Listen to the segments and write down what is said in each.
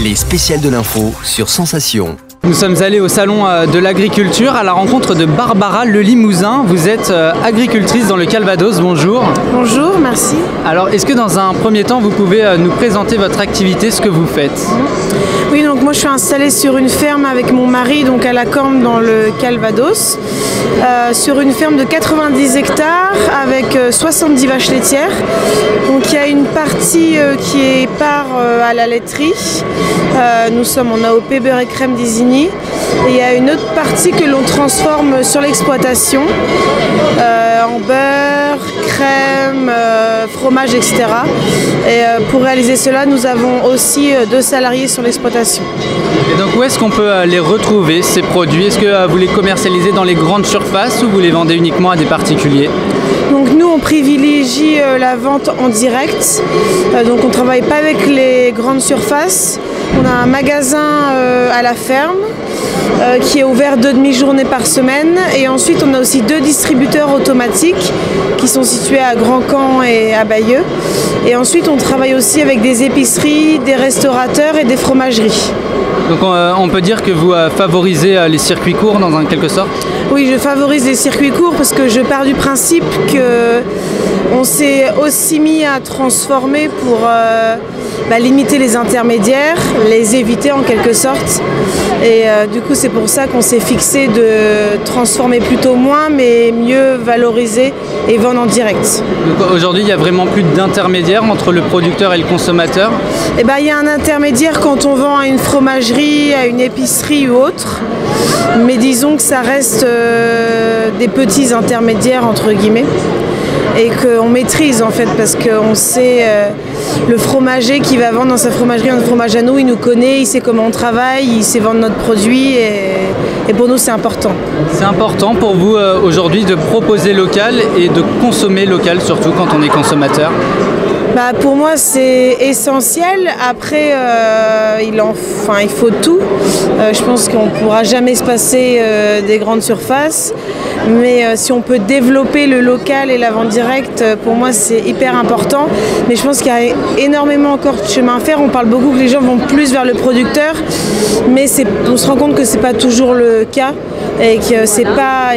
Les spéciales de l'info sur Sensation. Nous sommes allés au salon de l'agriculture à la rencontre de Barbara Le Limousin. Vous êtes agricultrice dans le Calvados, bonjour. Bonjour, merci. Alors est-ce que dans un premier temps vous pouvez nous présenter votre activité, ce que vous faites? Oui, donc moi je suis installée sur une ferme avec mon mari, donc à la Corne dans le Calvados, sur une ferme de 90 hectares avec 70 vaches laitières. Donc il y a une partie qui est part à la laiterie. Nous sommes en AOP beurre et crème d'Isigny. Et il y a une autre partie que l'on transforme sur l'exploitation en beurre, crème, fromage, etc. Et pour réaliser cela, nous avons aussi 2 salariés sur l'exploitation. Et donc où est-ce qu'on peut les retrouver, ces produits? Est-ce que vous les commercialisez dans les grandes surfaces ou vous les vendez uniquement à des particuliers? Donc nous, on privilégie la vente en direct. Donc on ne travaille pas avec les grandes surfaces. On a un magasin à la ferme qui est ouvert 2 demi-journées par semaine. Et ensuite, on a aussi 2 distributeurs automatiques qui sont situés à Grand Camp et à Bayeux. Et ensuite, on travaille aussi avec des épiceries, des restaurateurs et des fromageries. Donc on peut dire que vous favorisez les circuits courts dans quelque sorte? Oui, je favorise les circuits courts parce que je pars du principe qu'on s'est aussi mis à transformer pour limiter les intermédiaires, les éviter en quelque sorte. Et du coup, c'est pour ça qu'on s'est fixé de transformer plutôt moins, mais mieux valoriser et vendre en direct. Donc aujourd'hui, il n'y a vraiment plus d'intermédiaire entre le producteur et le consommateur? Eh ben, il y a un intermédiaire quand on vend à une fromagerie, à une épicerie ou autre. Mais disons que ça reste des petits intermédiaires entre guillemets et qu'on maîtrise en fait parce qu'on sait le fromager qui va vendre dans sa fromagerie un fromage à nous, il nous connaît, il sait comment on travaille, il sait vendre notre produit et pour nous c'est important. C'est important pour vous aujourd'hui de proposer local et de consommer local surtout quand on est consommateur? Pour moi c'est essentiel, après il faut tout, je pense qu'on ne pourra jamais se passer des grandes surfaces, mais si on peut développer le local et la vente directe, pour moi c'est hyper important, mais je pense qu'il y a énormément encore de chemin à faire. On parle beaucoup que les gens vont plus vers le producteur, mais on se rend compte que c'est pas toujours le cas. Et que c'est pas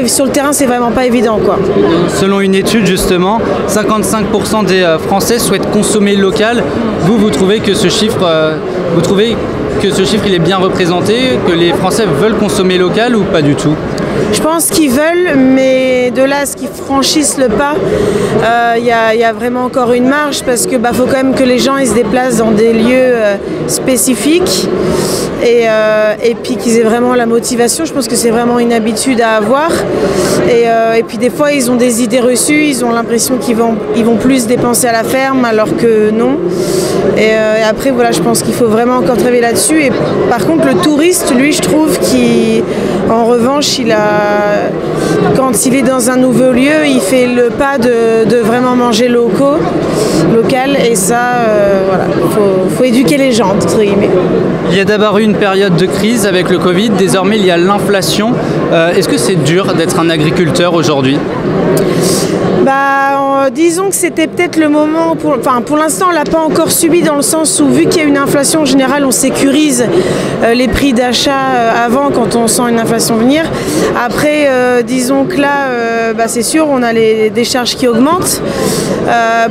sur le terrain, c'est vraiment pas évident quoi. Selon une étude justement, 55% des Français souhaitent consommer local. Vous trouvez que ce chiffre, il est bien représenté, que les Français veulent consommer local ou pas du tout? Je pense qu'ils veulent, mais de là à ce qu'ils franchissent le pas, il y a vraiment encore une marge parce que faut quand même que les gens ils se déplacent dans des lieux spécifiques et puis qu'ils aient vraiment la motivation. Je pense que c'est vraiment une habitude à avoir et puis des fois ils ont des idées reçues, ils ont l'impression qu'ils vont plus dépenser à la ferme alors que non. Et après voilà, je pense qu'il faut vraiment encore travailler là-dessus. Et par contre le touriste, lui je trouve qu'en revanche quand il est dans un nouveau lieu, il fait le pas de vraiment manger local et ça, faut éduquer les gens, entre guillemets. Il y a d'abord eu une période de crise avec le Covid, désormais il y a l'inflation. Est-ce que c'est dur d'être un agriculteur aujourd'hui? Disons que c'était peut-être le moment, pour l'instant on ne l'a pas encore subi dans le sens où vu qu'il y a une inflation en général on sécurise les prix d'achat avant quand on sent une inflation venir. Après disons que là c'est sûr on a des charges qui augmentent.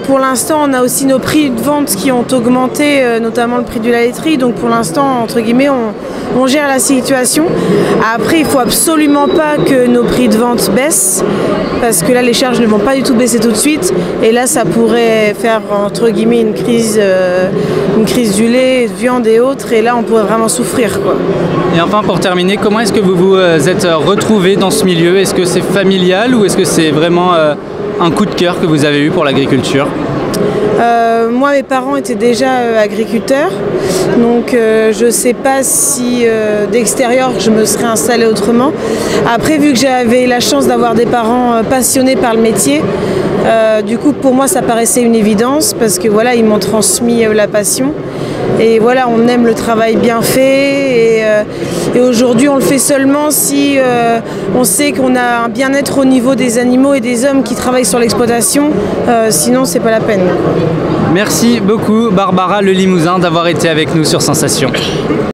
Pour l'instant on a aussi nos prix de vente qui ont augmenté, notamment le prix de la laiterie, donc pour l'instant entre guillemets on gère la situation. Après il ne faut absolument pas que nos prix de vente baissent parce que là les charges ne vont pas du tout baisser tout de suite et là ça pourrait faire entre guillemets une crise du lait, de viande et autres et là on pourrait vraiment souffrir quoi. Et enfin pour terminer, comment est-ce que vous vous êtes retrouvés dans ce milieu? Est-ce que c'est familial ou est-ce que c'est vraiment un coup de cœur que vous avez eu pour l'agriculture? Moi, mes parents étaient déjà agriculteurs, donc je ne sais pas si d'extérieur je me serais installée autrement. Après, vu que j'avais la chance d'avoir des parents passionnés par le métier, du coup pour moi ça paraissait une évidence parce que voilà, ils m'ont transmis la passion. Et voilà, on aime le travail bien fait et aujourd'hui on le fait seulement si on sait qu'on a un bien-être au niveau des animaux et des hommes qui travaillent sur l'exploitation, sinon c'est pas la peine. Merci beaucoup Barbara Le Limousin d'avoir été avec nous sur Sensation.